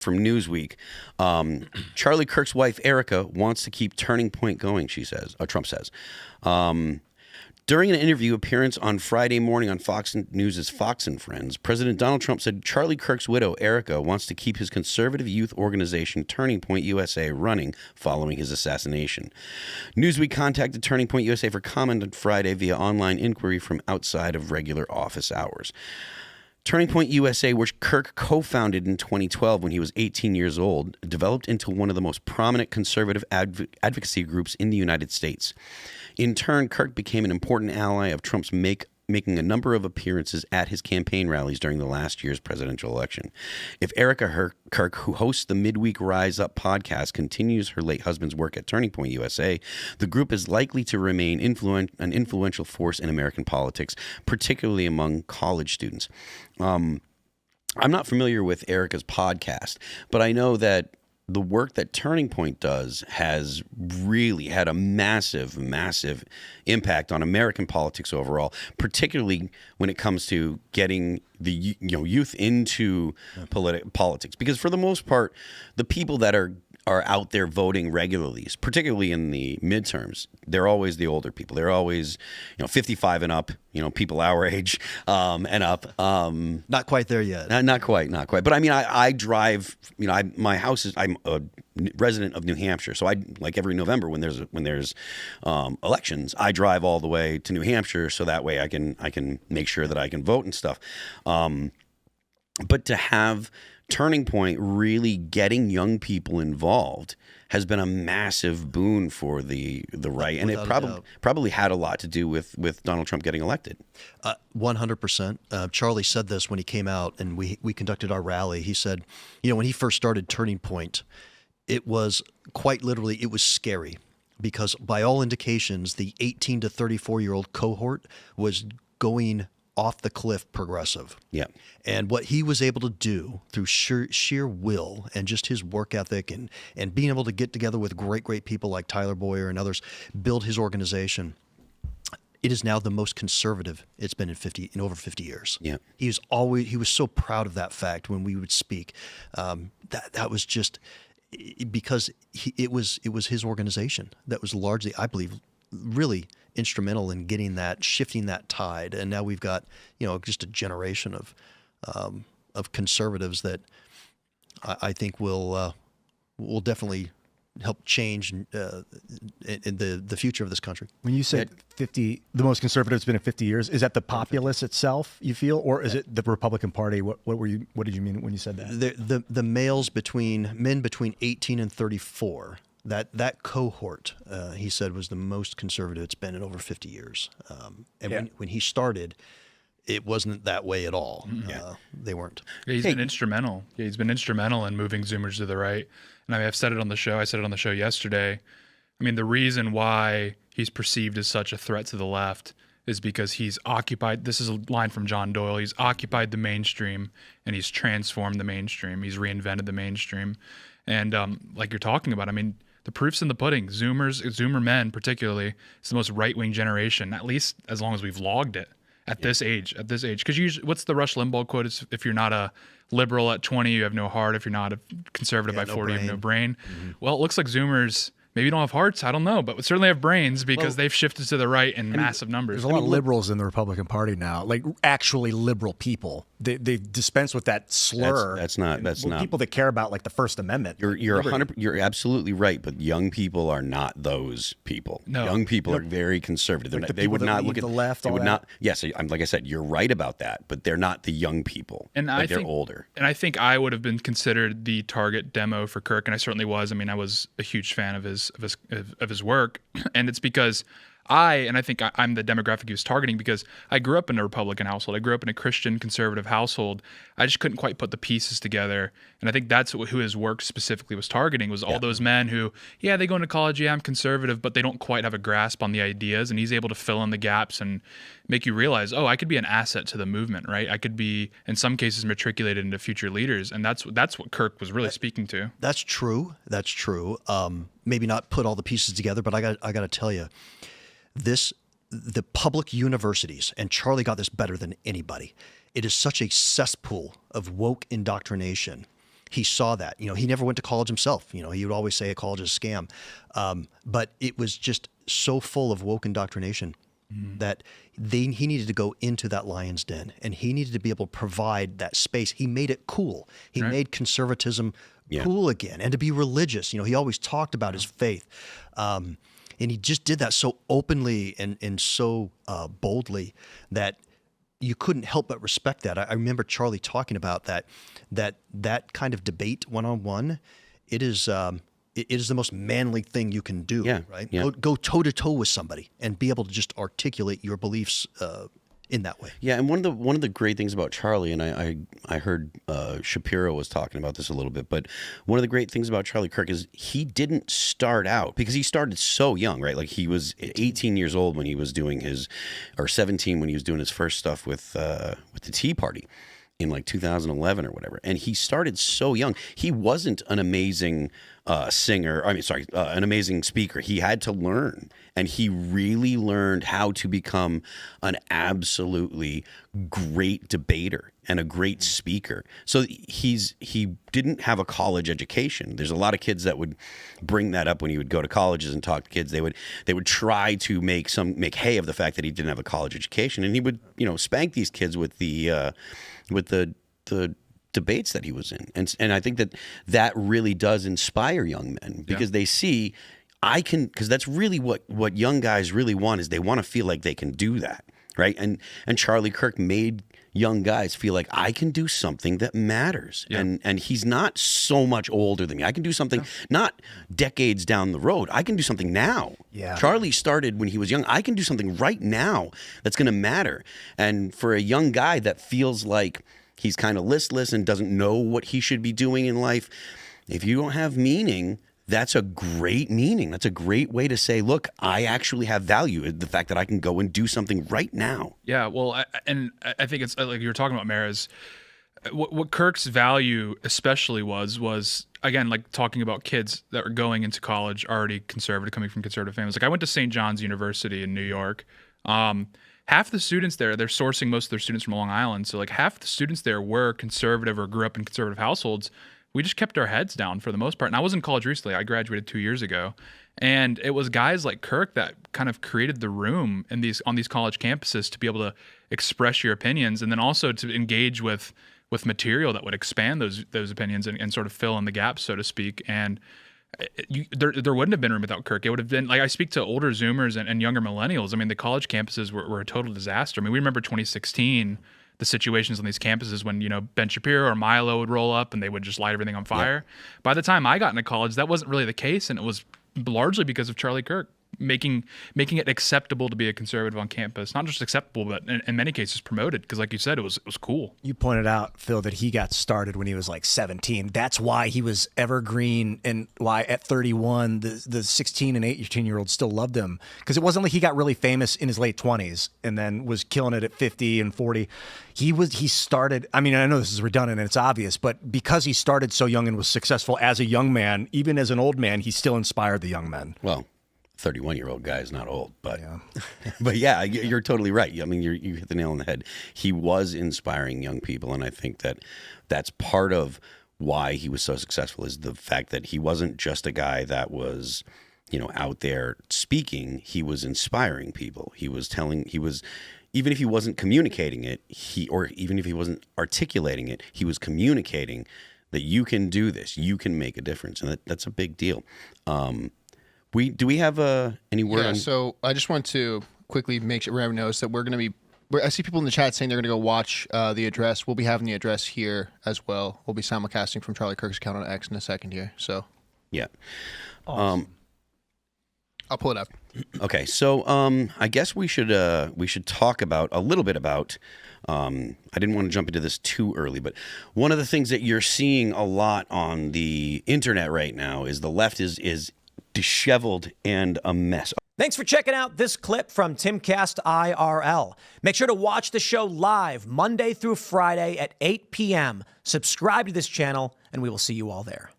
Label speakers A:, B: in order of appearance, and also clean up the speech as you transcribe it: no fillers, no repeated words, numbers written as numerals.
A: from Newsweek. Charlie Kirk's wife, Erika, wants to keep Turning Point going, she says. Trump says. During an interview appearance on Friday morning on Fox News' Fox and Friends, President Donald Trump said Charlie Kirk's widow, Erika, wants to keep his conservative youth organization, Turning Point USA, running following his assassination. Newsweek contacted Turning Point USA for comment on Friday via online inquiry from outside of regular office hours. Turning Point USA, which Kirk co-founded in 2012 when he was 18 years old, developed into one of the most prominent conservative advocacy groups in the United States. In turn, Kirk became an important ally of Trump's making a number of appearances at his campaign rallies during the last year's presidential election. If Erika Kirk, who hosts the Midweek Rise Up podcast, continues her late husband's work at Turning Point USA, the group is likely to remain an influential force in American politics, particularly among college students. I'm not familiar with Erika's podcast, but I know that the work that Turning Point does has really had a massive, massive impact on American politics overall, particularly when it comes to getting the youth into politics. Because for the most part, the people that are out there voting regularly, particularly in the midterms, they're always the older people. They're always 55 and up, people our age and up.
B: Not quite there yet.
A: Not quite. But I mean, I drive. My house is. I'm a resident of New Hampshire, so I like every November when there's elections, I drive all the way to New Hampshire so that way I can make sure that I can vote and stuff. But to have Turning Point really getting young people involved has been a massive boon for the right, and it probably had a lot to do with Donald Trump getting elected.
B: 100%. Charlie said this when he came out and we conducted our rally. He said, when he first started Turning Point, it was quite literally, it was scary because by all indications, the 18 to 34-year-old cohort was going off the cliff progressive.
A: Yeah.
B: And what he was able to do through sheer will and just his work ethic and being able to get together with great people like Tyler Boyer and others, build his organization. It is now the most conservative it's been in over 50 years.
A: Yeah.
B: He was so proud of that fact when we would speak. That was just because it was his organization that was largely, I believe, really instrumental in shifting that tide. And now we've got, just a generation of conservatives that I think will definitely help change in the future of this country.
C: When you said 50, the most conservative it's been in 50 years, is that the populace itself, you feel, or is it the Republican Party? What did you mean when you said that?
B: The men between 18 and 34. That cohort, he said, was the most conservative it's been in over 50 years. When he started, it wasn't that way at all. They weren't.
D: Yeah, he's been instrumental. Yeah, he's been instrumental in moving Zoomers to the right. And I've said it on the show. I said it on the show yesterday. I mean, the reason why he's perceived as such a threat to the left is because he's occupied, this is a line from John Doyle, he's occupied the mainstream and he's transformed the mainstream. He's reinvented the mainstream. And like you're talking about, I mean, the proof's in the pudding. Zoomer men particularly, it's the most right-wing generation, at least as long as we've logged it at this age. Because what's the Rush Limbaugh quote? It's, if you're not a liberal at 20, you have no heart. If you're not a conservative by 40, you have no brain. Mm-hmm. Well, it looks like Zoomers maybe don't have hearts, I don't know, but certainly have brains because they've shifted to the right in massive numbers.
C: There's a lot of liberals in the Republican Party now, like actually liberal people. They dispense with that slur.
A: That's not
C: people that care about like the First Amendment.
A: You're absolutely right, but young people are not those people.
D: No.
A: Young people are very conservative.
C: Like
A: they would not look at
C: the left.
A: They would not. Yes, like I said, you're right about that, but they're not the young people.
D: And
A: they're older.
D: And I think I would have been considered the target demo for Kirk, and I certainly was. I mean, I was a huge fan of his work, and it's because I think I'm the demographic he was targeting because I grew up in a Republican household. I grew up in a Christian conservative household. I just couldn't quite put the pieces together. And I think that's who his work specifically was targeting, was all those men who, they go into college, I'm conservative, but they don't quite have a grasp on the ideas. And he's able to fill in the gaps and make you realize, I could be an asset to the movement, right? I could be, in some cases, matriculated into future leaders. And that's what Kirk was really speaking to.
B: That's true. Maybe not put all the pieces together, but I got to tell you, the public universities, and Charlie got this better than anybody, it is such a cesspool of woke indoctrination he saw that. He never went to college himself. He would always say a college is a scam. But it was just so full of woke indoctrination that he needed to go into that lion's den, and he needed to be able to provide that space. He made it cool. He made conservatism cool again, and to be religious. He always talked about his faith. And he just did that so openly and so boldly that you couldn't help but respect that. I remember Charlie talking about that kind of debate one-on-one. It is the most manly thing you can do, right? Yeah. Go toe-to-toe with somebody and be able to just articulate your beliefs in that way.
A: Yeah, and one of the great things about Charlie, and I heard Shapiro was talking about this a little bit, but one of the great things about Charlie Kirk is he didn't start out, because he started so young, right? Like he was 18 years old when he was doing or 17 when he was doing his first stuff with the Tea Party in like 2011 or whatever. And he started so young. He wasn't an amazing singer. An amazing speaker. He had to learn. And he really learned how to become an absolutely great debater and a great speaker. So he didn't have a college education. There's a lot of kids that would bring that up when he would go to colleges and talk to kids. They would try to make hay of the fact that he didn't have a college education, and he would spank these kids with the debates that he was in. And I think that really does inspire young men, because they see because that's really what young guys really want, is they want to feel like they can do that, right? And Charlie Kirk made young guys feel like I can do something that matters. Yeah. And he's not so much older than me. I can do something not decades down the road. I can do something now. Yeah. Charlie started when he was young. I can do something right now that's going to matter. And for a young guy that feels like he's kind of listless and doesn't know what he should be doing in life, if you don't have meaning, that's a great meaning. That's a great way to say, look, I actually have value. The fact that I can go and do something right now.
D: Yeah, well, I think it's like you were talking about, Maris. What Kirk's value especially was again, like talking about kids that were going into college already conservative, coming from conservative families. Like I went to St. John's University in New York. Half the students there, they're sourcing most of their students from Long Island. So like half the students there were conservative or grew up in conservative households. We just kept our heads down for the most part. And I was in college recently. I graduated 2 years ago. And it was guys like Kirk that kind of created the room on these college campuses to be able to express your opinions, and then also to engage with material that would expand those opinions and sort of fill in the gaps, so to speak. And there wouldn't have been room without Kirk. It would have been, like, I speak to older Zoomers and younger millennials. I mean, the college campuses were a total disaster. I mean, we remember 2016, the situations on these campuses when, Ben Shapiro or Milo would roll up and they would just light everything on fire. Yeah. By the time I got into college, that wasn't really the case, and it was largely because of Charlie Kirk making it acceptable to be a conservative on campus. Not just acceptable, but in many cases promoted, because like you said, it was cool.
C: You pointed out, Phil, that he got started when he was like 17. That's why he was evergreen, and why at 31 the 16 and 18-year-olds still loved him, because it wasn't like he got really famous in his late 20s and then was killing it at 50 and 40. He started, I mean, I know this is redundant and it's obvious, but because he started so young and was successful as a young man, even as an old man, he still inspired the young men.
A: Well, 31-year-old guy is not old, but but yeah, you're totally right. I mean, you hit the nail on the head. He was inspiring young people, and I think that's part of why he was so successful, is the fact that he wasn't just a guy that was, out there speaking. He was inspiring people. He was even if he wasn't communicating it, or even if he wasn't articulating it, he was communicating that you can do this, you can make a difference, and that's a big deal. Do we have any word?
E: Yeah, so I just want to quickly make sure everyone knows that we're going to be. I see people in the chat saying they're going to go watch the address. We'll be having the address here as well. We'll be simulcasting from Charlie Kirk's account on X in a second here. So
A: yeah,
E: awesome. I'll pull it up.
A: Okay, so I guess we should talk a little bit about. I didn't want to jump into this too early, but one of the things that you're seeing a lot on the internet right now is the left is disheveled and a mess.
F: Thanks for checking out this clip from Timcast IRL. Make sure to watch the show live Monday through Friday at 8 p.m. Subscribe to this channel, and we will see you all there.